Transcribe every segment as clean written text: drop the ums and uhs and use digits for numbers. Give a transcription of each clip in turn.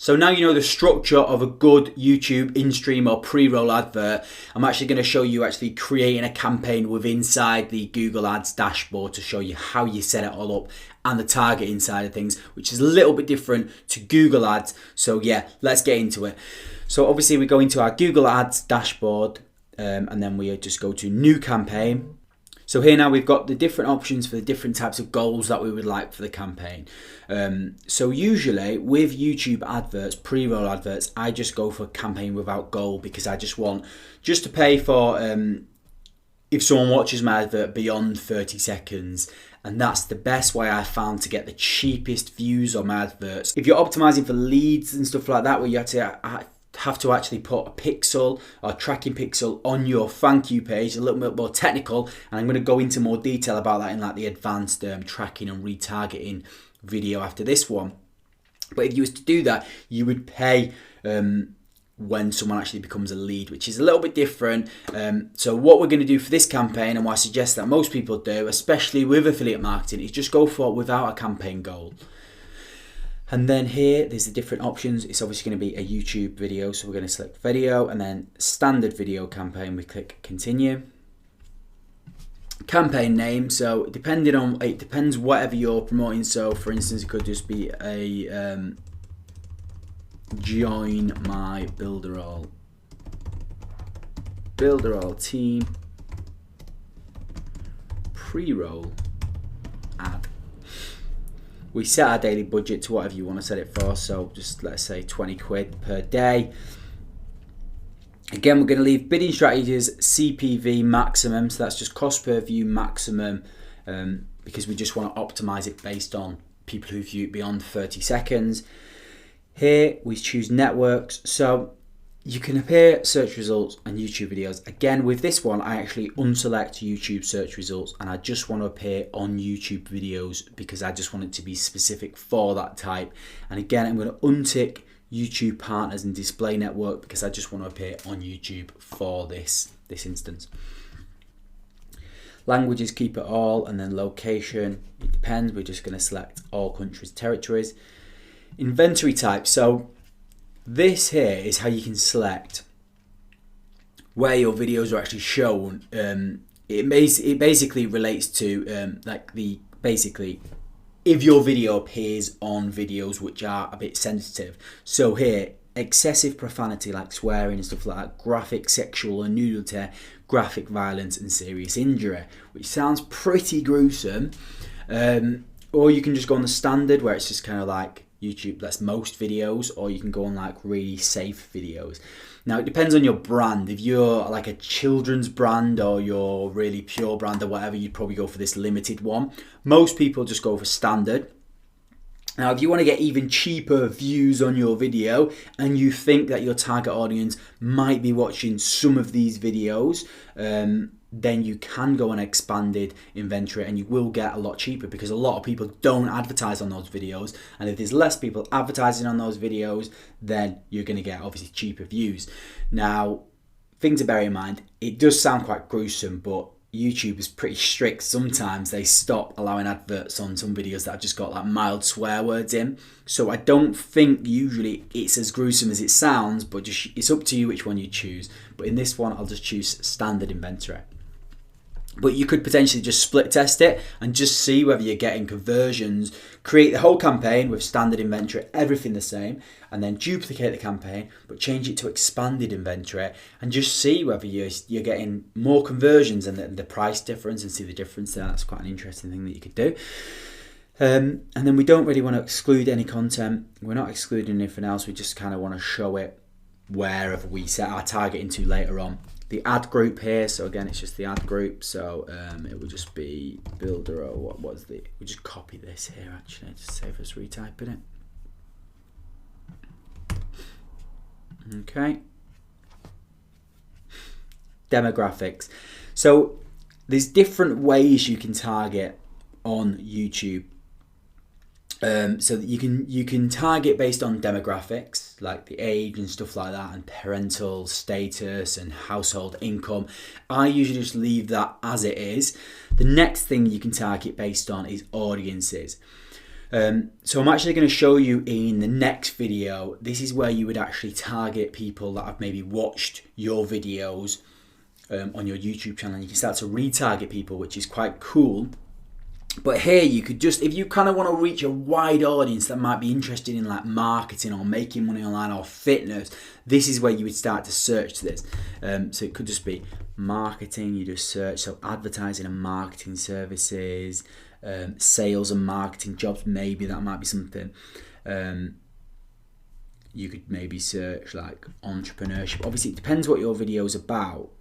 So now you know the structure of a good YouTube in-stream or pre-roll advert. I'm actually going to show you actually creating a campaign within inside the Google Ads dashboard to show you how you set it all up and the targeting side of things, which is a little bit different to Google Ads. So yeah, let's get into it. So obviously we go into our Google Ads dashboard and then we just go to new campaign. So here now we've got the different options for the different types of goals that we would like for the campaign. So usually with YouTube adverts, pre-roll adverts, I just go for a campaign without goal because I just want just to pay for if someone watches my advert beyond 30 seconds. And that's the best way I found to get the cheapest views on my adverts. If you're optimizing for leads and stuff like that, where you have to actually put a pixel or tracking pixel on your thank you page, a little bit more technical, and I'm going to go into more detail about that in like the advanced tracking and retargeting video after this one. But if you was to do that, you would pay when someone actually becomes a lead, which is a little bit different. So what we're going to do for this campaign, and what I suggest that most people do, especially with affiliate marketing, is just go for it without a campaign goal. And then here, there's the different options. It's obviously going to be a YouTube video. So we're going to select video and then standard video campaign. We click continue. Campaign name. So it depends whatever you're promoting. So for instance, it could just be a join my PreRoll team pre-roll ad. We set our daily budget to whatever you want to set it for, so just let's say 20 quid per day. Again, we're going to leave bidding strategies CPV maximum, so that's just cost per view maximum, because we just want to optimize it based on people who view it beyond 30 seconds. Here we choose networks, so you can appear search results and YouTube videos. Again, with this one, I actually unselect YouTube search results and I just want to appear on YouTube videos because I just want it to be specific for that type. And again, I'm going to untick YouTube partners and display network because I just want to appear on YouTube for this instance. Languages, keep it all, and then location, it depends. We're just going to select all countries, territories. Inventory type. So this here is how you can select where your videos are actually shown. It basically relates to if your video appears on videos which are a bit sensitive. So here, excessive profanity like swearing and stuff like that, graphic sexual and nudity, graphic violence and serious injury, which sounds pretty gruesome. Or you can just go on the standard where it's just kind of like YouTube, that's most videos, or you can go on like really safe videos. Now it depends on your brand. If you're like a children's brand or you're really pure brand or whatever, you'd probably go for this limited one. Most people just go for standard. Now if you want to get even cheaper views on your video and you think that your target audience might be watching some of these videos, then you can go on expanded inventory and you will get a lot cheaper because a lot of people don't advertise on those videos, and if there's less people advertising on those videos, then you're going to get obviously cheaper views. Now, thing to bear in mind, it does sound quite gruesome, but YouTube is pretty strict. Sometimes they stop allowing adverts on some videos that have just got like mild swear words in. So I don't think usually it's as gruesome as it sounds, but just it's up to you which one you choose. But in this one, I'll just choose standard inventory. But you could potentially just split test it and just see whether you're getting conversions. Create the whole campaign with standard inventory, everything the same, and then duplicate the campaign, but change it to expanded inventory and just see whether you're getting more conversions and the price difference and see the difference there. That's quite an interesting thing that you could do. And then we don't really want to exclude any content. We're not excluding anything else. We just kind of want to show it wherever we set our target into later on. The ad group here, so again, it's just the ad group. So it would just be builder or what was the, we just copy this here actually to save us retyping it. Okay. Demographics. So there's different ways you can target on YouTube. So that you can target based on demographics like the age and stuff like that, and parental status and household income. I usually just leave that as it is. The next thing you can target based on is audiences. So I'm actually going to show you in the next video. This is where you would actually target people that have maybe watched your videos on your YouTube channel. You can start to retarget people, which is quite cool. But here you could just, if you kind of want to reach a wide audience that might be interested in like marketing or making money online or fitness, this is where you would start to search to this. So it could just be marketing, you just search, so advertising and marketing services, sales and marketing jobs, maybe that might be something. You could maybe search like entrepreneurship. Obviously it depends what your video is about.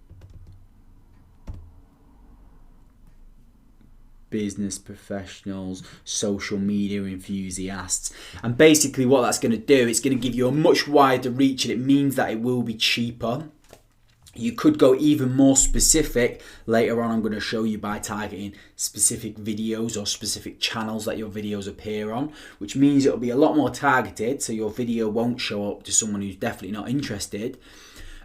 Business professionals, social media enthusiasts, and basically what that's going to do, it's going to give you a much wider reach, and it means that it will be cheaper. You could go even more specific. Later on I'm going to show you by targeting specific videos or specific channels that your videos appear on, which means it'll be a lot more targeted, so your video won't show up to someone who's definitely not interested.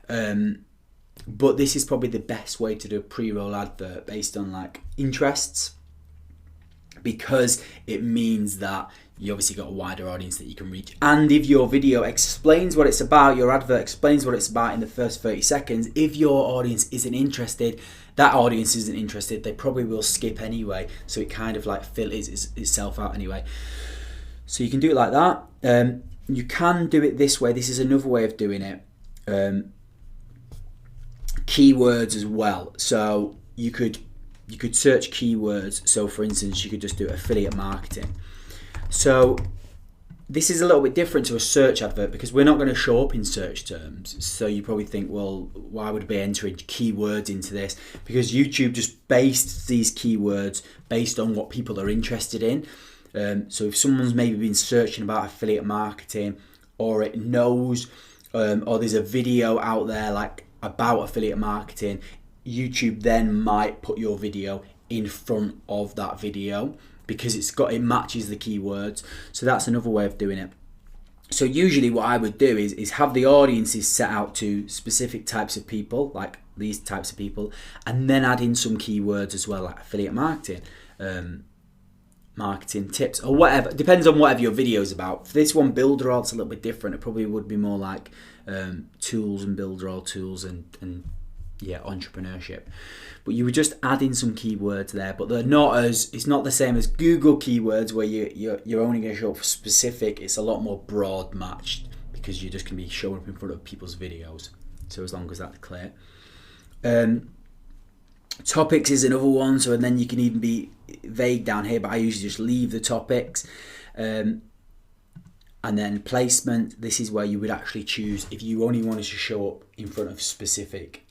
But this is probably the best way to do a pre-roll advert based on like interests, because it means that you obviously got a wider audience that you can reach. And if your video explains what it's about, your advert explains what it's about in the first 30 seconds, if your audience isn't interested, that audience isn't interested, they probably will skip anyway. So it kind of like filters itself out anyway. So you can do it like that. You can do it this way. This is another way of doing it. Keywords as well. So you could search keywords. So for instance, you could just do affiliate marketing. So this is a little bit different to a search advert because we're not going to show up in search terms. So you probably think, well, why would we be entering keywords into this? Because YouTube just based these keywords based on what people are interested in. So if someone's maybe been searching about affiliate marketing, or it knows, or there's a video out there like about affiliate marketing, YouTube then might put your video in front of that video because it matches the keywords. So that's another way of doing it. So usually what I would do is have the audiences set out to specific types of people, like these types of people, and then add in some keywords as well, like affiliate marketing, marketing tips, or whatever. It depends on whatever your video is about. For this one, PreRoll, it's a little bit different. It probably would be more like tools and PreRoll tools and yeah, entrepreneurship. But you would just add in some keywords there, but they're not it's not the same as Google keywords where you're only going to show up for specific. It's a lot more broad matched because you're just going to be showing up in front of people's videos. So as long as that's clear. Topics is another one, so and then you can even be vague down here, but I usually just leave the topics. And then placement, this is where you would actually choose if you only wanted to show up in front of specific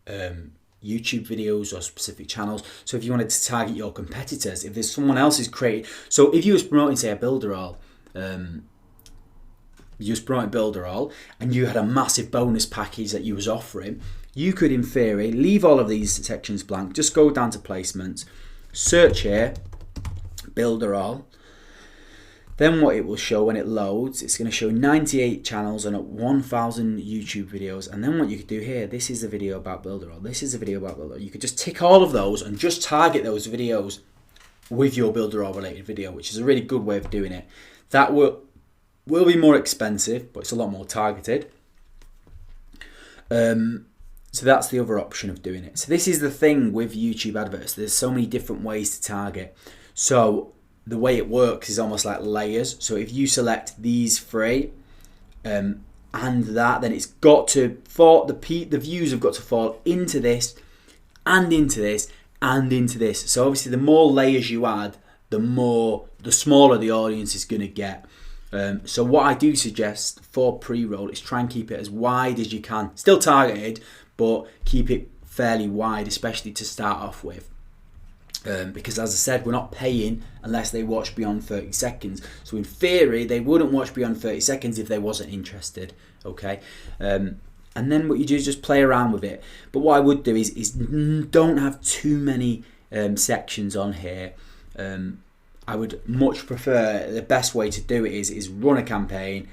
YouTube videos or specific channels. So if you wanted to target your competitors, if there's someone else who's created, so if you was promoting, say, a PreRoll, you was promoting PreRoll and you had a massive bonus package that you was offering, you could in theory leave all of these sections blank, just go down to placements, search here PreRoll. Then what it will show when it loads, it's going to show 98 channels and 1,000 YouTube videos. And then what you could do here, this is a video about PreRoll, this is a video about PreRoll. You could just tick all of those and just target those videos with your PreRoll related video, which is a really good way of doing it. That will be more expensive, but it's a lot more targeted. So that's the other option of doing it. So this is the thing with YouTube adverts. There's so many different ways to target. So the way it works is almost like layers. So if you select these three and that, then it's got to fall, the views have got to fall into this and into this and into this. So obviously the more layers you add, the smaller the audience is going to get. So what I do suggest for PreRoll is try and keep it as wide as you can. Still targeted, but keep it fairly wide, especially to start off with. Because as I said, we're not paying unless they watch beyond 30 seconds. So in theory, they wouldn't watch beyond 30 seconds if they wasn't interested. Okay. And then what you do is just play around with it. But what I would do is don't have too many sections on here. I would much prefer, the best way to do it is run a campaign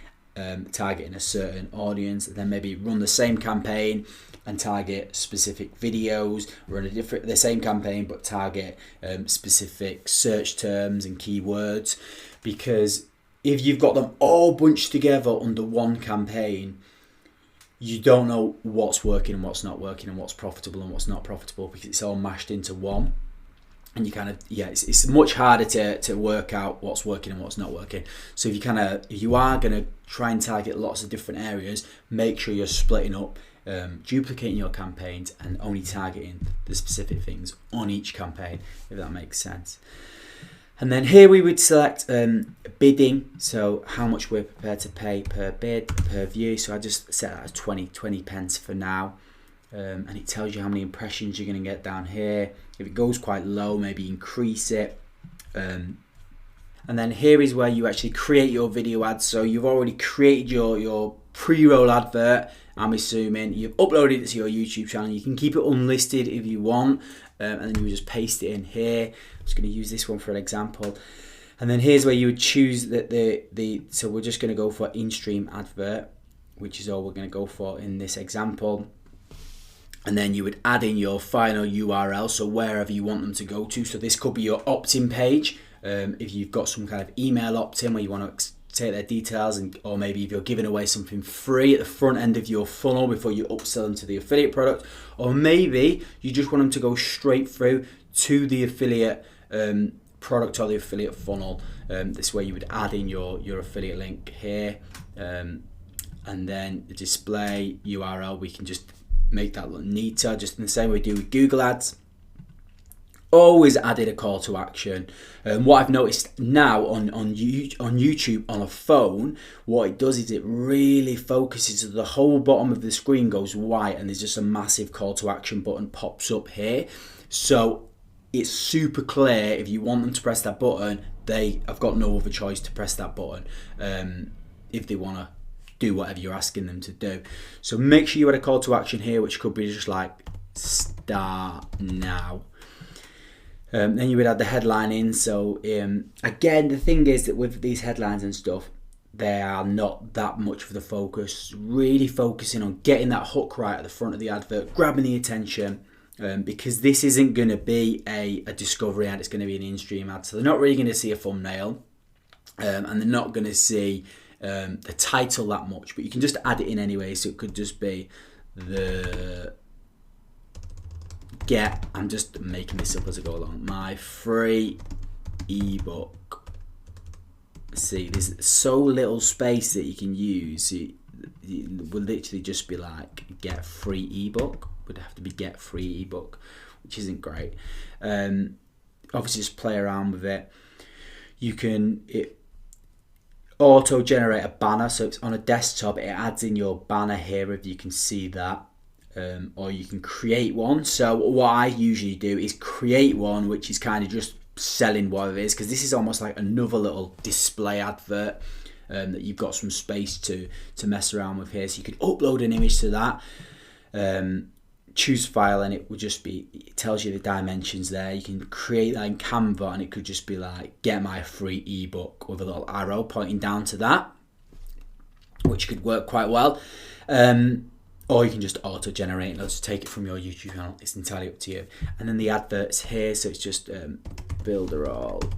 targeting a certain audience, and then maybe run the same campaign and target specific videos, run the same campaign but target specific search terms and keywords. Because if you've got them all bunched together under one campaign, you don't know what's working and what's not working and what's profitable and what's not profitable, because it's all mashed into one. And you kind of, it's much harder to work out what's working and what's not working. So if you are going to try and target lots of different areas, make sure you're splitting up, duplicating your campaigns and only targeting the specific things on each campaign, if that makes sense. And then here we would select bidding, so how much we're prepared to pay per bid, per view. So I just set that as 20 pence for now. And it tells you how many impressions you're going to get down here. If it goes quite low, maybe increase it. And then here is where you actually create your video ads. So you've already created your pre-roll advert, I'm assuming. You've uploaded it to your YouTube channel. You can keep it unlisted if you want. And then you just paste it in here. I'm just going to use this one for an example. And then here's where you would choose so we're just going to go for in-stream advert, which is all we're going to go for in this example. And then you would add in your final URL, so wherever you want them to go to. So this could be your opt-in page, if you've got some kind of email opt-in where you want to take their details, or maybe if you're giving away something free at the front end of your funnel before you upsell them to the affiliate product, or maybe you just want them to go straight through to the affiliate product or the affiliate funnel. This way you would add in your affiliate link here, and then the display URL, we can just make that look neater, just in the same way we do with Google Ads. Always added a call to action. What I've noticed now on YouTube on a phone, what it does is it really focuses, so the whole bottom of the screen goes white and there's just a massive call to action button pops up here. So it's super clear, if you want them to press that button, they have got no other choice to press that button if they want to do whatever you're asking them to do. So make sure you add a call to action here, which could be just like start now. Then you would add the headline in. So again, the thing is that with these headlines and stuff, they are not that much for the focus. Really focusing on getting that hook right at the front of the advert, grabbing the attention, because this isn't going to be a discovery ad, it's going to be an in-stream ad. So they're not really going to see a thumbnail, and they're not going to see the title that much, but you can just add it in anyway. So it could just be I'm just making this up as I go along, my free ebook. See, there's so little space that you can use. It will literally just be like get free ebook. Would have to be get free ebook, which isn't great. Obviously just play around with it. You can auto generate a banner, so it's on a desktop, it adds in your banner here if you can see that. Or you can create one. So what I usually do is create one which is kind of just selling what it is, because this is almost like another little display advert that you've got some space to mess around with here. So you could upload an image to that, choose file, and it will just be, it tells you the dimensions there. You can create that in Canva and it could just be like get my free ebook with a little arrow pointing down to that, which could work quite well. Or you can just auto-generate and it'll just take it from your YouTube channel. It's entirely up to you. And then the adverts here, so it's just PreRoll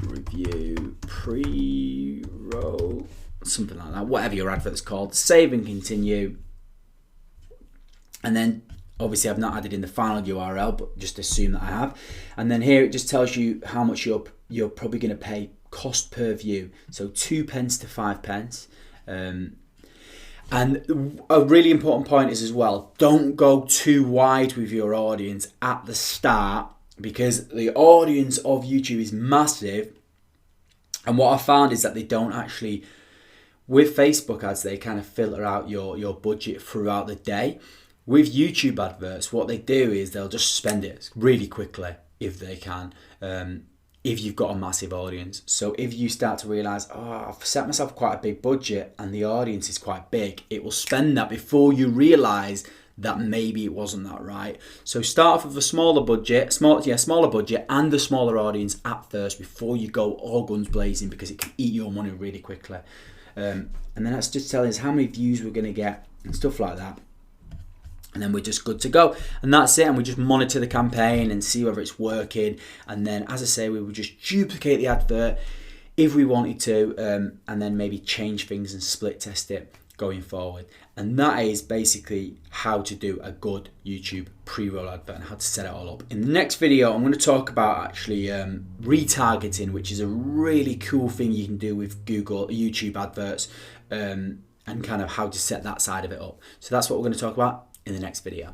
review, PreRoll, something like that, whatever your advert's called. Save and continue. And then obviously I've not added in the final URL, but just assume that I have. And then here it just tells you how much you're probably going to pay cost per view. So 2 pence to 5 pence. And a really important point is as well, don't go too wide with your audience at the start, because the audience of YouTube is massive. And what I found is that they don't actually, with Facebook ads, they kind of filter out your budget throughout the day. With YouTube adverts, what they do is they'll just spend it really quickly if they can. If you've got a massive audience. So if you start to realize, I've set myself quite a big budget and the audience is quite big, it will spend that before you realize that maybe it wasn't that right. So start off with a smaller budget, smaller budget and a smaller audience at first before you go all guns blazing, because it can eat your money really quickly. and then that's just telling us how many views we're going to get and stuff like that. And then we're just good to go, and that's it. And we just monitor the campaign and see whether it's working, and then, as I say, we would just duplicate the advert if we wanted to, and then maybe change things and split test it going forward. And that is basically how to do a good YouTube pre-roll advert and how to set it all up. In the next video, I'm going to talk about actually retargeting, which is a really cool thing you can do with Google YouTube adverts, and kind of how to set that side of it up. So that's what we're going to talk about in the next video.